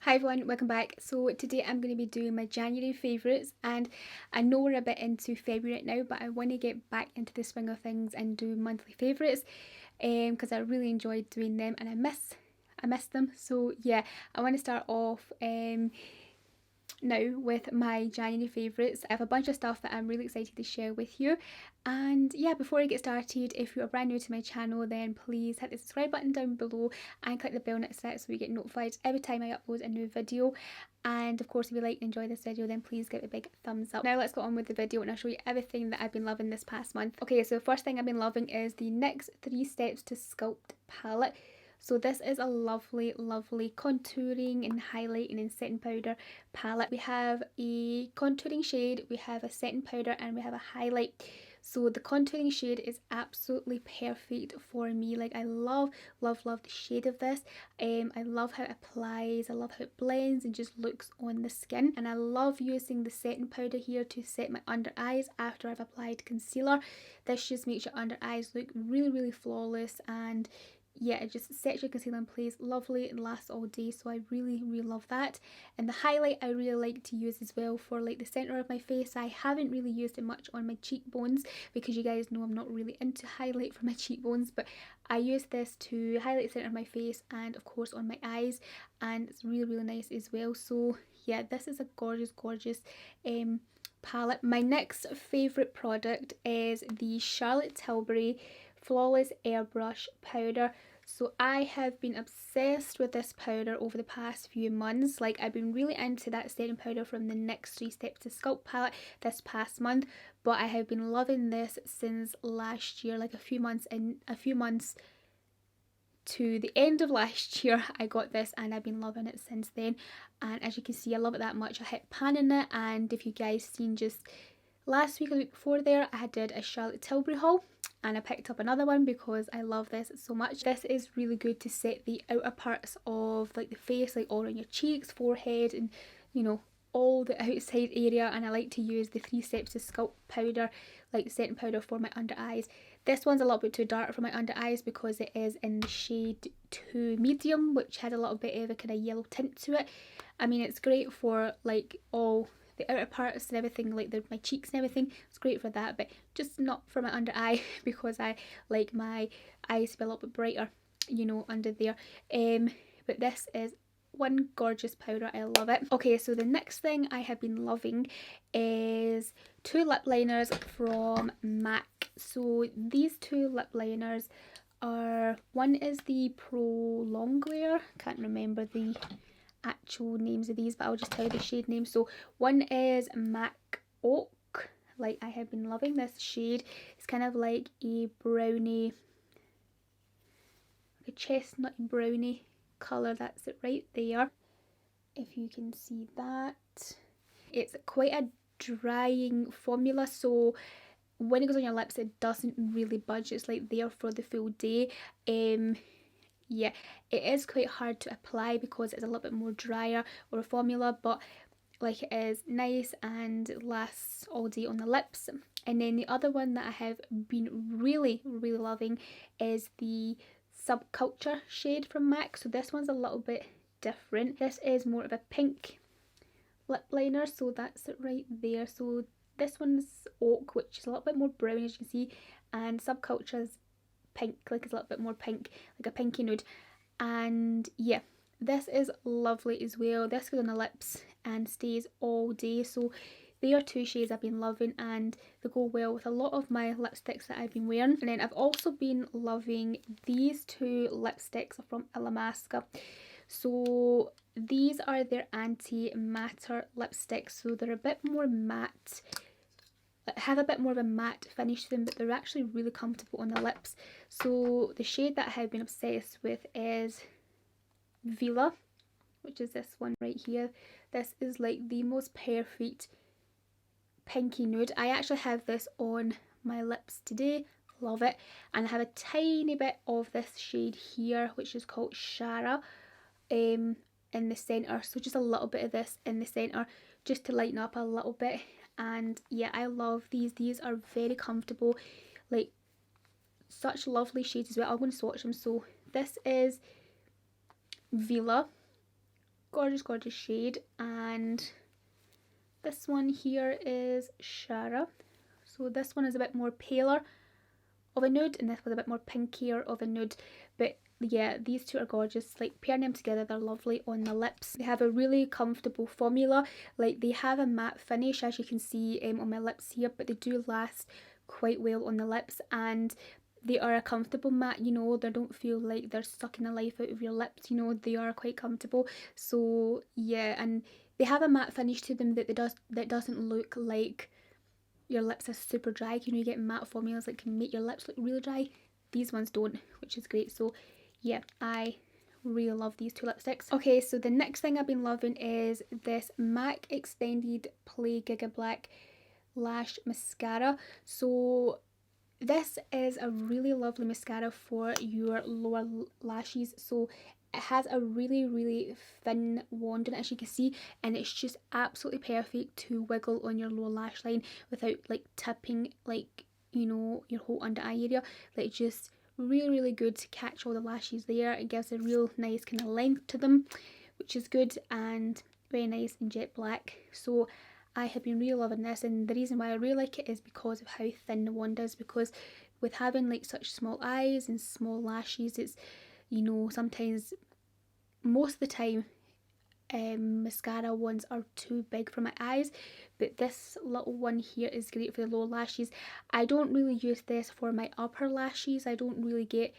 Hi everyone, welcome back. So today I'm going to be doing my January favourites, and I know we're a bit into February right now, but I want to get back into the swing of things and do monthly favourites because I really enjoyed doing them and I miss them. So yeah, I want to start off now with my January favourites. I have a bunch of stuff that I'm really excited to share with you. And yeah, before I get started, if you are brand new to my channel, then please hit the subscribe button down below and click the bell next to it so you get notified every time I upload a new video. And of course, if you like and enjoy this video, then please give it a big thumbs up. Now let's go on with the video and I'll show you everything that I've been loving this past month. Okay, so the first thing I've been loving is the NYX 3 Steps to Sculpt palette. So this is a lovely contouring and highlighting and setting powder palette. We have a contouring shade, we have a setting powder, and we have a highlight. So the contouring shade is absolutely perfect for me. Like, I love the shade of this. I love how it applies, I love how it blends and just looks on the skin. And I love using the setting powder here to set my under eyes after I've applied concealer. This just makes your under eyes look really flawless, and yeah, it just sets your concealer in place lovely and lasts all day, so I really love that. And the highlight I really like to use as well for like the centre of my face. I haven't really used it much on my cheekbones because you guys know I'm not really into highlight for my cheekbones, but I use this to highlight the centre of my face and of course on my eyes, and it's really nice as well. So yeah, this is a gorgeous palette. My next favourite product is the Charlotte Tilbury Flawless Airbrush powder. So I have been obsessed with this powder over the past few months. Like, I've been really into that setting powder from the NYX 3 Steps to Sculpt palette this past month, but I have been loving this since last year. Like a few months to the end of last year I got this, and I've been loving it since then. And as you can see, I love it that much. I hit pan in it, and if you guys seen just last week or the week before there, I did a Charlotte Tilbury haul and I picked up another one because I love this so much. This is really good to set the outer parts of like the face, like all around your cheeks, forehead, and you know, all the outside area. And I like to use the 3 Steps to Sculpt powder, like setting powder, for my under eyes. This one's a little bit too dark for my under eyes because it is in the shade 2 medium, which has a little bit of a kind of yellow tint to it. I mean, it's great for like all the outer parts and everything, like my cheeks and everything. It's great for that, but just not for my under eye because I like my eyes to be a little bit brighter, you know, under there. But this is one gorgeous powder. I love it. Okay, so the next thing I have been loving is 2 lip liners from MAC. So these 2 lip liners are, one is the Pro Longwear, can't remember the actual names of these, but I'll just tell you the shade name. So one is MAC Oak. Like, I have been loving this shade. It's kind of like a brownie, like a chestnut brownie colour. That's it right there, if you can see that. It's quite a drying formula, so when it goes on your lips it doesn't really budge. It's like there for the full day. Yeah, it is quite hard to apply because it's a little bit more drier or a formula, but like, it is nice and lasts all day on the lips. And then the other one that I have been really loving is the Subculture shade from MAC. So this one's a little bit different. This is more of a pink lip liner, so that's it right there. So this one's Oak, which is a little bit more brown, as you can see, and Subculture's pink, like it's a little bit more pink, like a pinky nude. And yeah, this is lovely as well. This goes on the lips and stays all day. So they are 2 shades I've been loving, and they go well with a lot of my lipsticks that I've been wearing. And then I've also been loving these 2 lipsticks from Mascara. So these are their anti-matter lipsticks, so they're a bit more matte, have a bit more of a matte finish to them, but they're actually really comfortable on the lips. So the shade that I have been obsessed with is Vela, which is this one right here. This is like the most perfect pinky nude. I actually have this on my lips today. Love it. And I have a tiny bit of this shade here, which is called Shara, in the centre. So just a little bit of this in the centre just to lighten up a little bit. And yeah, I love these. These are very comfortable, like such lovely shades as well. I'm going to swatch them. So this is Vela, gorgeous, gorgeous shade. And this one here is Shara. So this one is a bit more paler of a nude, and this was a bit more pinkier of a nude. But yeah, these two are gorgeous. Like, pairing them together, they're lovely on the lips. They have a really comfortable formula. Like, they have a matte finish, as you can see on my lips here, but they do last quite well on the lips, and they are a comfortable matte, you know. They don't feel like they're sucking the life out of your lips, you know. They are quite comfortable. So yeah, and they have a matte finish to them that doesn't look like your lips are super dry. You know, you get matte formulas that can make your lips look really dry. These ones don't, which is great. So yeah, I really love these two lipsticks. Okay, so the next thing I've been loving is this MAC Extended Play Giga Black Lash Mascara. So this is a really lovely mascara for your lower lashes. So it has a really, really thin wand in it, as you can see, and it's just absolutely perfect to wiggle on your lower lash line without like tipping, like, you know, your whole under eye area. Like, just really, really good to catch all the lashes there. It gives a real nice kind of length to them, which is good, and very nice and jet black. So I have been really loving this, and the reason why I really like it is because of how thin the wand is, because with having like such small eyes and small lashes, it's, you know, sometimes, most of the time, mascara ones are too big for my eyes, but this little one here is great for the lower lashes. I don't really use this for my upper lashes. I don't really get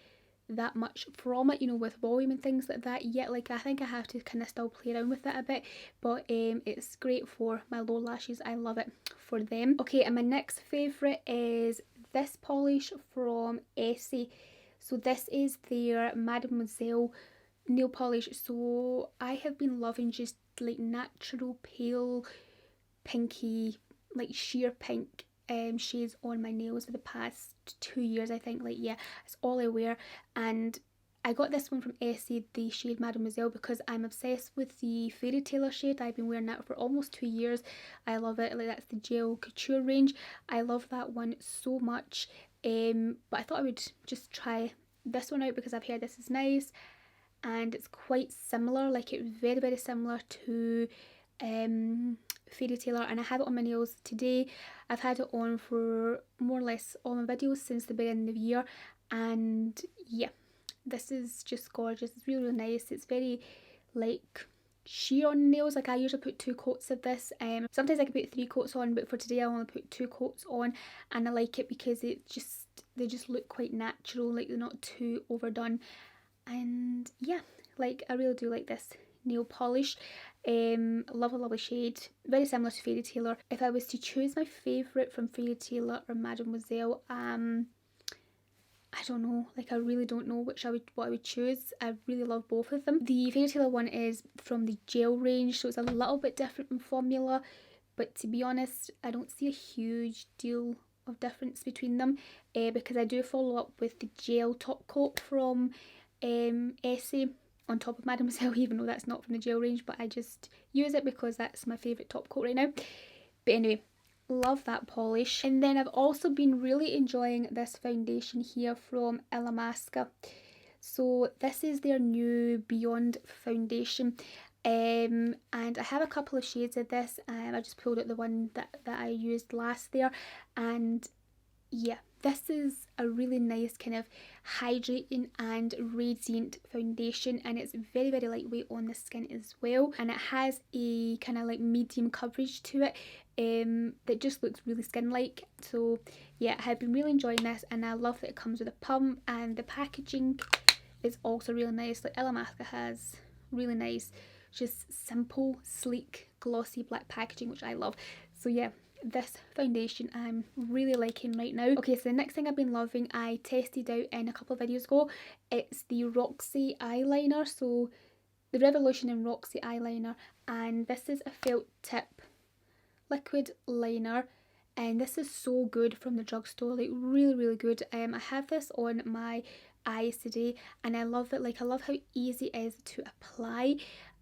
that much from it, you know, with volume and things like that yet. Like, I think I have to kind of still play around with it a bit, but it's great for my lower lashes. I love it for them. Okay, and my next favourite is this polish from Essie. So this is their Mademoiselle nail polish. So I have been loving just like natural pale pinky, like sheer pink shades on my nails for the past 2 years, I think. Like, yeah, it's all I wear. And I got this one from Essie, the shade Mademoiselle, because I'm obsessed with the Fairy Tale shade. I've been wearing that for almost 2 years. I love it. Like, that's the Gel Couture range. I love that one so much. But I thought I would just try this one out because I've heard this is nice, and it's quite similar. Like, it's very, very similar to Fairy Tale, and I have it on my nails today. I've had it on for more or less all my videos since the beginning of the year, and yeah, this is just gorgeous. It's really, really nice. It's very like sheer on nails. Like, I usually put 2 coats of this. Sometimes I can put 3 coats on, but for today I only put 2 coats on, and I like it because they just look quite natural. Like, they're not too overdone, and yeah, like, I really do like this nail polish. Lovely shade, very similar to Fairy Tale. If I was to choose my favourite from Fairy Tale or Mademoiselle, I don't know, like, I really don't know what I would choose. I really love both of them. The Fairy Tale one is from the gel range, so it's a little bit different in formula, but to be honest, I don't see a huge deal of difference between them, because I do follow up with the gel top coat from Essie on top of Mademoiselle, even though that's not from the gel range, but I just use it because that's my favourite top coat right now. But anyway, love that polish. And then I've also been really enjoying this foundation here from Illamasqua. So this is their new Beyond foundation, and I have a couple of shades of this. I just pulled out the one that I used last there, and yeah, this is a really nice kind of hydrating and radiant foundation, and it's very, very lightweight on the skin as well, and it has a kind of like medium coverage to it that just looks really skin-like. So yeah, I have been really enjoying this, and I love that it comes with a pump, and the packaging is also really nice. Like, Illamasqua has really nice, just simple, sleek, glossy black packaging, which I love. So yeah, this foundation I'm really liking right now. Okay, so the next thing I've been loving, I tested out in a couple of videos ago. It's the Roxy Eyeliner, so the Revolution in Roxy Eyeliner, and this is a felt tip liquid liner, and this is so good from the drugstore. Like, really, really good. I have this on my eyes today, and I love it. Like, I love how easy it is to apply.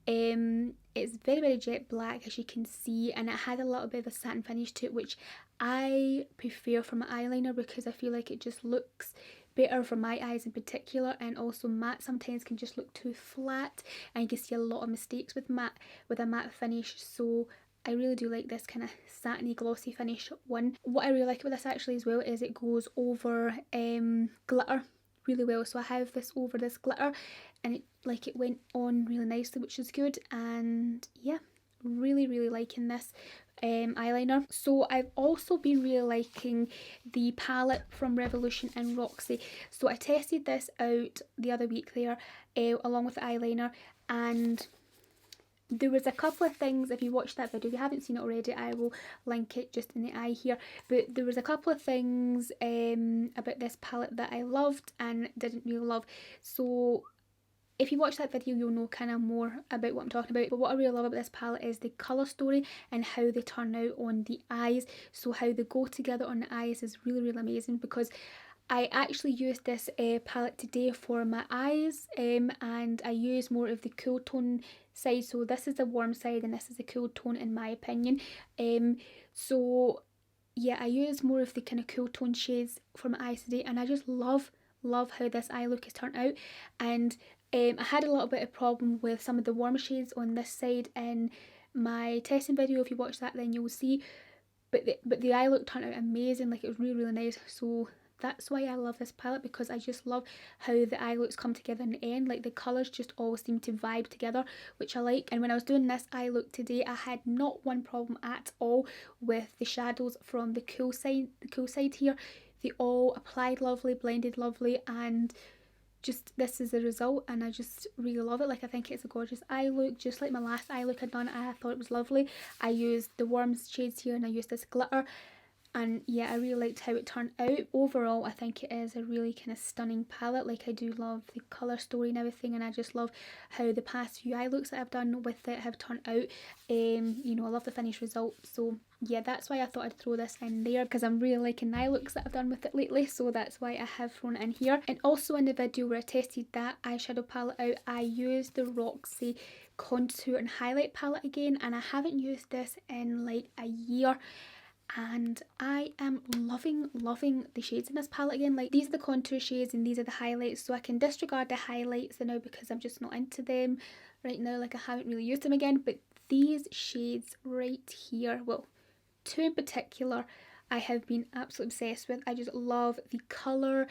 It's very, very jet black, as you can see, and it had a little bit of a satin finish to it, which I prefer from an eyeliner because I feel like it just looks better for my eyes in particular, and also matte sometimes can just look too flat and you can see a lot of mistakes with a matte finish. So I really do like this kind of satiny glossy finish one. What I really like about this actually as well is it goes over glitter really well. So I have this over this glitter and it went on really nicely, which is good. And yeah, really liking this eyeliner. So I've also been really liking the palette from Revolution and Roxy. So I tested this out the other week there along with the eyeliner, and there was a couple of things. If you watched that video, if you haven't seen it already, I will link it just in the eye here, but there was a couple of things about this palette that I loved and didn't really love. So if you watch that video, you'll know kind of more about what I'm talking about. But what I really love about this palette is the colour story and how they turn out on the eyes. So how they go together on the eyes is really amazing, because I actually used this palette today for my eyes, and I used more of the cool tone side. So this is the warm side and this is the cool tone in my opinion. So yeah, I used more of the kind of cool tone shades for my eyes today, and I just love how this eye look has turned out. And I had a little bit of problem with some of the warmer shades on this side in my testing video. If you watch that, then you'll see. But the eye look turned out amazing. Like, it was really nice. So that's why I love this palette, because I just love how the eye looks come together in the end. Like, the colours just all seem to vibe together, which I like. And when I was doing this eye look today, I had not one problem at all with the shadows from the cool side here. They all applied lovely, blended lovely, and just this is the result, and I just really love it. Like, I think it's a gorgeous eye look, just like my last eye look I'd done. I thought it was lovely. I used the warm shades here and I used this glitter, and yeah, I really liked how it turned out. Overall, I think it is a really kind of stunning palette. Like, I do love the colour story and everything, and I just love how the past few eye looks that I've done with it have turned out. You know, I love the finished result. So yeah, that's why I thought I'd throw this in there, because I'm really liking the eye looks that I've done with it lately. So that's why I have thrown it in here. And also in the video where I tested that eyeshadow palette out, I used the Roxy contour and highlight palette again, and I haven't used this in like a year. And I am loving the shades in this palette again. Like, these are the contour shades and these are the highlights, so I can disregard the highlights now because I'm just not into them right now. Like, I haven't really used them again. But these shades right here, well, two in particular, I have been absolutely obsessed with. I just love the colour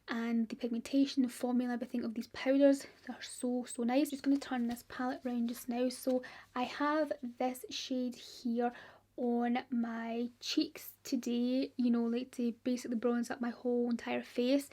and the pigmentation, the formula, everything of these powders. They're so nice. I'm just going to turn this palette around just now. So I have this shade here on my cheeks today, you know, like to basically bronze up my whole entire face.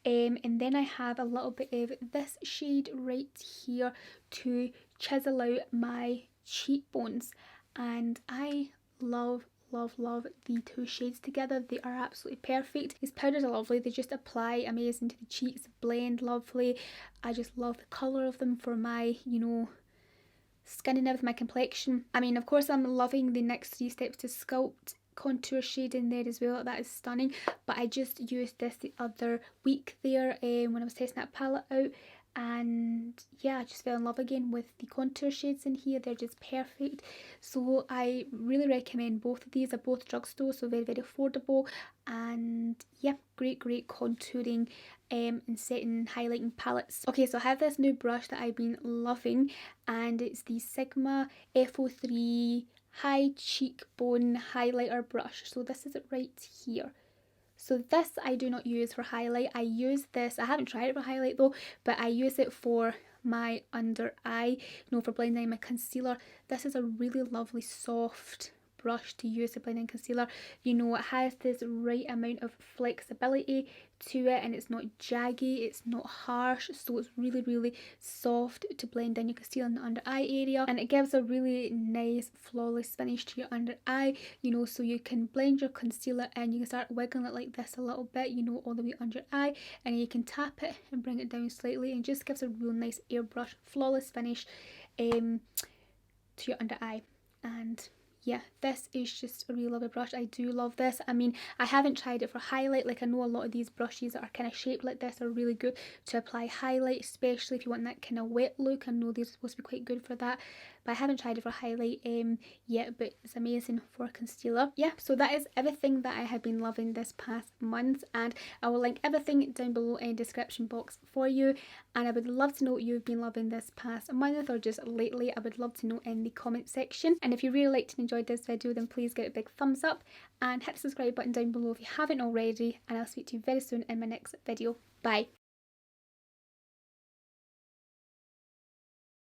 And then I have a little bit of this shade right here to chisel out my cheekbones. And I love the two shades together. They are absolutely perfect. These powders are lovely. They just apply amazing to the cheeks, blend lovely. I just love the colour of them for my, you know, skin and everything, my complexion. I mean, of course, I'm loving the next 3 steps to Sculpt contour shade in there as well. That is stunning. But I just used this the other week there when I was testing that palette out, and yeah, I just fell in love again with the contour shades in here. They're just perfect. So I really recommend both of these. They're both drugstore, so very affordable, and yeah, great contouring and setting highlighting palettes. Okay, so I have this new brush that I've been loving, and it's the Sigma F03 High Cheekbone Highlighter Brush. So this is it right here. So this I do not use for highlight. I use this, I haven't tried it for highlight though, but I use it for my under eye, you know, for blending my concealer. This is a really lovely soft brush to use to blend in concealer. You know, it has this right amount of flexibility to it, and it's not jaggy, it's not harsh, so it's really soft to blend in your concealer in the under eye area, and it gives a really nice flawless finish to your under eye, you know. So you can blend your concealer and you can start wiggling it like this a little bit, you know, all the way under your eye, and you can tap it and bring it down slightly, and just gives a real nice airbrush flawless finish to your under eye. And yeah, this is just a really lovely brush. I do love this. I mean, I haven't tried it for highlight. Like, I know a lot of these brushes that are kind of shaped like this are really good to apply highlight, especially if you want that kind of wet look. I know these are supposed to be quite good for that. but I haven't tried it for highlight yet, but it's amazing for concealer. Yeah, so that is everything that I have been loving this past month, and I will link everything down below in the description box for you. And I would love to know what you've been loving this past month or just lately. I would love to know in the comment section. And if you really liked and enjoyed this video, then please give it a big thumbs up and hit the subscribe button down below if you haven't already, and I'll speak to you very soon in my next video. Bye.